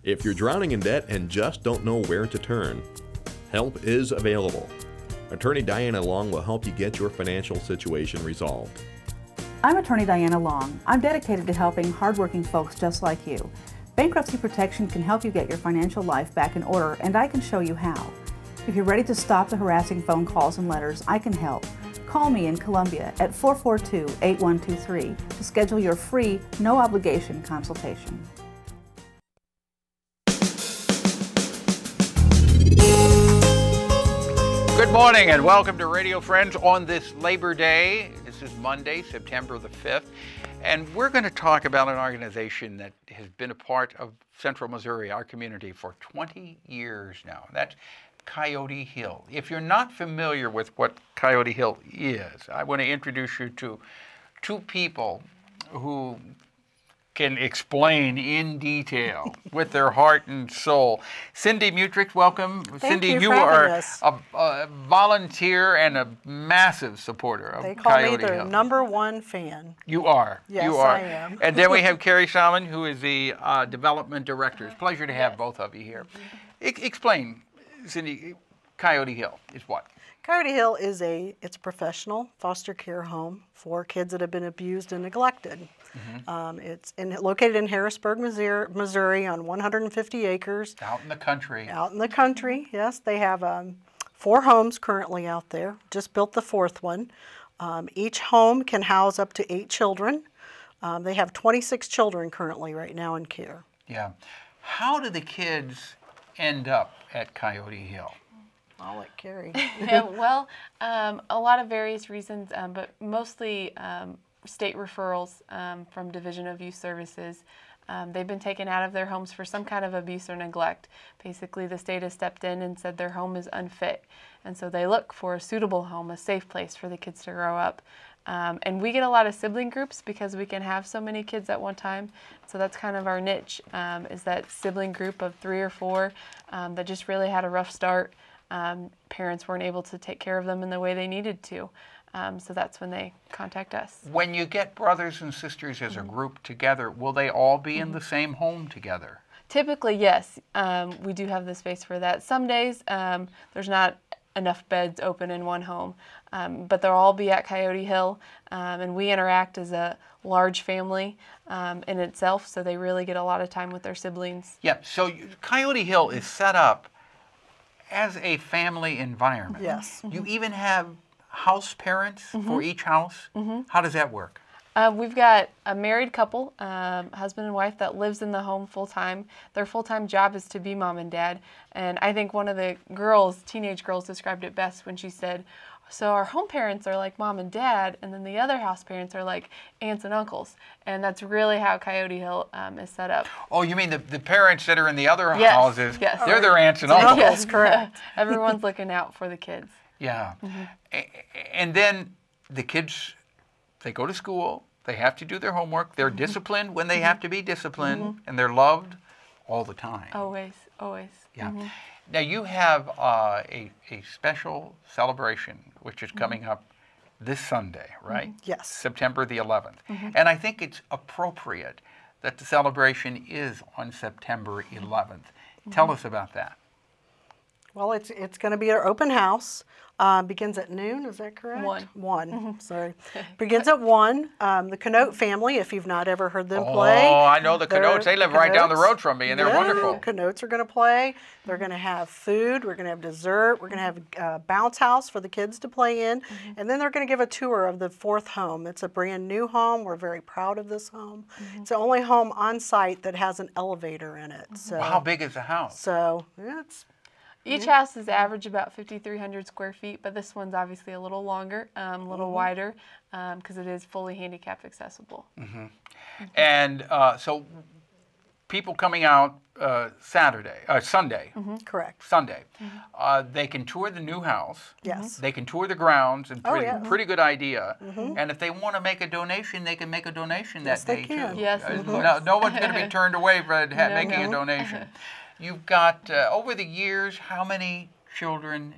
If you're drowning in debt and just don't know where to turn, help is available. Attorney Diana Long will help you get your financial situation resolved. I'm Attorney Diana Long. I'm dedicated to helping hardworking folks just like you. Bankruptcy protection can help you get your financial life back in order, and I can show you how. If you're ready to stop the harassing phone calls and letters, I can help. Call me in Columbia at 442-8123 to schedule your free, no-obligation consultation. Good morning and welcome to Radio Friends on this Labor Day. This is Monday, September the 5th, and we're going to talk about an organization that has been a part of Central Missouri, our community, for 20 years now. That's Coyote Hill. If you're not familiar with what Coyote Hill is, I want to introduce you to two people who can explain in detail with their heart and soul. Cindy Mutrix, welcome. Thank Cindy, you are a volunteer and a massive supporter of Coyote Hill. They call me their #1 fan. You are. Yes, you are. I am. And then we have Kari, Salmon, who is the development director. It's a pleasure to have both of you here. Explain, Cindy, Coyote Hill is what? Coyote Hill is it's a professional foster care home for kids that have been abused and neglected. It's located in Harrisburg, Missouri on 150 acres. Out in the country. Out in the country, yes. They have 4 homes currently out there. Just built the 4th one. Each home can house up to 8 children. They have 26 children currently right now in care. Yeah. How do the kids end up at Coyote Hill? I'll let Kari. Yeah, well, a lot of various reasons, but mostly state referrals from Division of Youth Services. They've been taken out of their homes for some kind of abuse or neglect. Basically, the state has stepped in and said their home is unfit. And so they look for a suitable home, a safe place for the kids to grow up. And we get a lot of sibling groups because we can have so many kids at one time. So that's kind of our niche, is that sibling group of 3 or 4 that just really had a rough start. Parents weren't able to take care of them in the way they needed to. So that's when they contact us. When you get brothers and sisters as a group together, will they all be in the same home together? Typically, yes. We do have the space for that. Some days there's not enough beds open in one home, but they'll all be at Coyote Hill, and we interact as a large family in itself, so they really get a lot of time with their siblings. Yeah, so Coyote Hill is set up as a family environment. Yes. You even have house parents for each house? How does that work? We've got a married couple, husband and wife, that lives in the home full-time. Their full-time job is to be mom and dad. And I think one of the girls, teenage girls, described it best when she said, so our home parents are like mom and dad, and then the other house parents are like aunts and uncles. And that's really how Coyote Hill is set up. Oh, you mean the parents that are in the other houses, yes. They're their aunts and uncles? Yes, correct. Everyone's looking out for the kids. Yeah. And then the kids, they go to school, they have to do their homework, they're disciplined when they have to be disciplined, and they're loved all the time. Always, always. Yeah. Now you have a special celebration which is coming up this Sunday, right? Yes. September the 11th. And I think it's appropriate that the celebration is on September 11th. Tell us about that. Well, it's going to be our open house. Begins at noon, is that correct? 1. 1, sorry. Begins at 1. The Coyote family, if you've not ever heard them play. Oh, I know the Coyotes. They live right down the road from me, and they're wonderful. Coyotes are going to play. They're going to have food. We're going to have dessert. We're going to have a bounce house for the kids to play in. And then they're going to give a tour of the 4th home. It's a brand new home. We're very proud of this home. It's the only home on site that has an elevator in it. So, well, how big is the house? So it's... Each house is average about 5,300 square feet, but this one's obviously a little longer, a little wider, because it is fully handicap accessible. And so people coming out Sunday. Correct. Sunday. They can tour the new house. Yes. They can tour the grounds, and pretty good idea. And if they want to make a donation, they can make a donation that day too. Yes, no one's going to be turned away for making a donation. You've got, over the years, how many children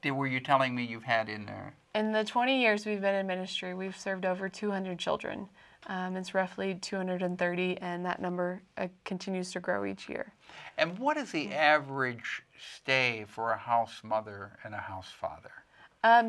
were you telling me you've had in there? In the 20 years we've been in ministry, we've served over 200 children. It's roughly 230, and that number continues to grow each year. And what is the average stay for a house mother and a house father?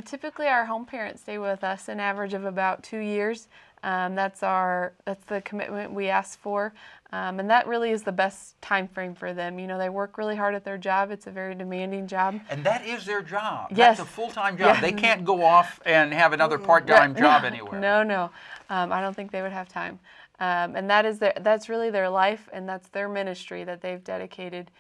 Typically, our home parents stay with us an average of about 2 years. That's the commitment we ask for, and that really is the best time frame for them. You know, they work really hard at their job. It's a very demanding job. And that is their job. Yes. That's a full-time job. Yeah. They can't go off and have another part-time job anywhere. No. I don't think they would have time. And that's really their life, and that's their ministry that they've dedicated.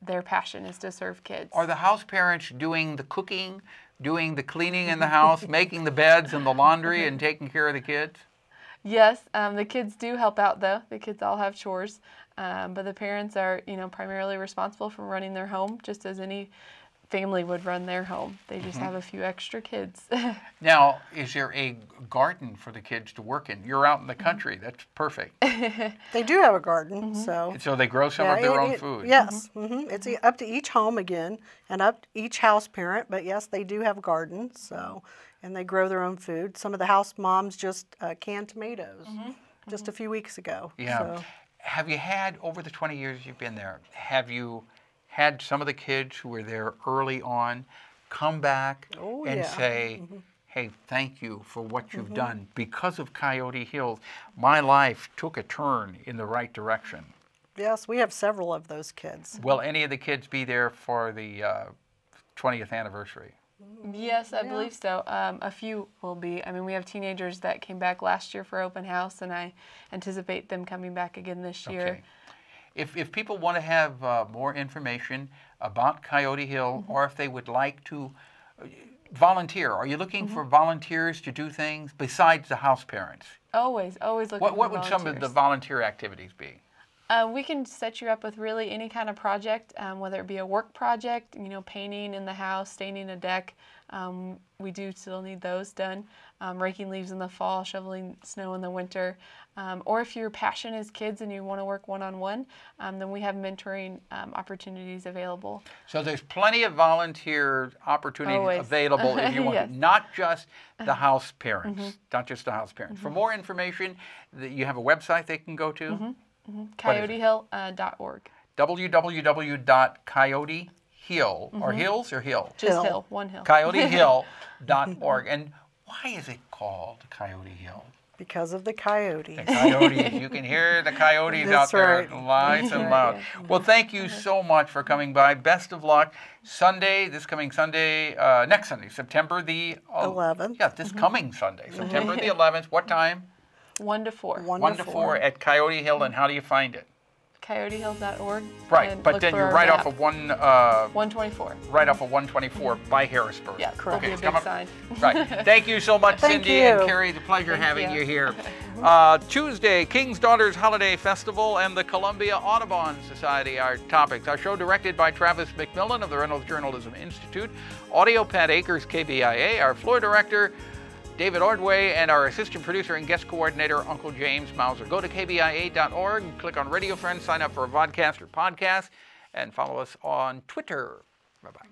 Their passion is to serve kids. Are the house parents doing the cooking, doing the cleaning in the house, making the beds and the laundry and taking care of the kids? Yes, the kids do help out though. The kids all have chores, but the parents are, primarily responsible for running their home, just as any family would run their home. They just have a few extra kids. Now, is there a garden for the kids to work in? You're out in the country. That's perfect. They do have a garden, so they grow some of their own food. Yes, it's up to each home again, and up to each house parent. But yes, they do have a garden, and they grow their own food. Some of the house moms just canned tomatoes just a few weeks ago. Yeah. So. Have you had, over the 20 years you've been there, have you had some of the kids who were there early on come back and say, hey, thank you for what you've done. Because of Coyote Hill, my life took a turn in the right direction. Yes, we have several of those kids. Will any of the kids be there for the 20th anniversary? Yes, I believe so. A few will be. I mean, we have teenagers that came back last year for open house, and I anticipate them coming back again this year. Okay. If people want to have more information about Coyote Hill, or if they would like to volunteer, are you looking for volunteers to do things besides the house parents? Always looking for volunteers. What would some of the volunteer activities be? We can set you up with really any kind of project, whether it be a work project, painting in the house, staining a deck. We do still need those done. Raking leaves in the fall, shoveling snow in the winter. Or if your passion is kids and you want to work one-on-one, then we have mentoring opportunities available. So there's plenty of volunteer opportunities available if you want to, not just the house parents, not just the house parents. For more information, you have a website they can go to? CoyoteHill.org. www.coyotehill, or hills or hill? Just hill, one hill. CoyoteHill.org. And why is it called Coyote Hill? Because of the coyotes. The coyotes. You can hear the coyotes out there nice and loud. Well, thank you so much for coming by. Best of luck. Sunday, this coming Sunday, next Sunday, September the 11th. Yeah, this coming Sunday, September the 11th. What time? 1 to 4. 1 to 4 at Coyote Hill. And how do you find it? CoyoteHill.org. Right, but then you're right off of 124. Right off of 124 by Harrisburg. Yeah, correct. Okay, a big sign. Right. Thank you so much, Cindy and Kari. It's a pleasure having you here. Tuesday, King's Daughters Holiday Festival and the Columbia Audubon Society are topics. Our show directed by Travis McMillen of the Reynolds Journalism Institute. Audio, Pat Akers, KBIA. Our floor director, David Ordway, and our assistant producer and guest coordinator, Uncle James Mauser. Go to kbia.org, click on Radio Friends, sign up for a vodcast or podcast, and follow us on Twitter. Bye-bye.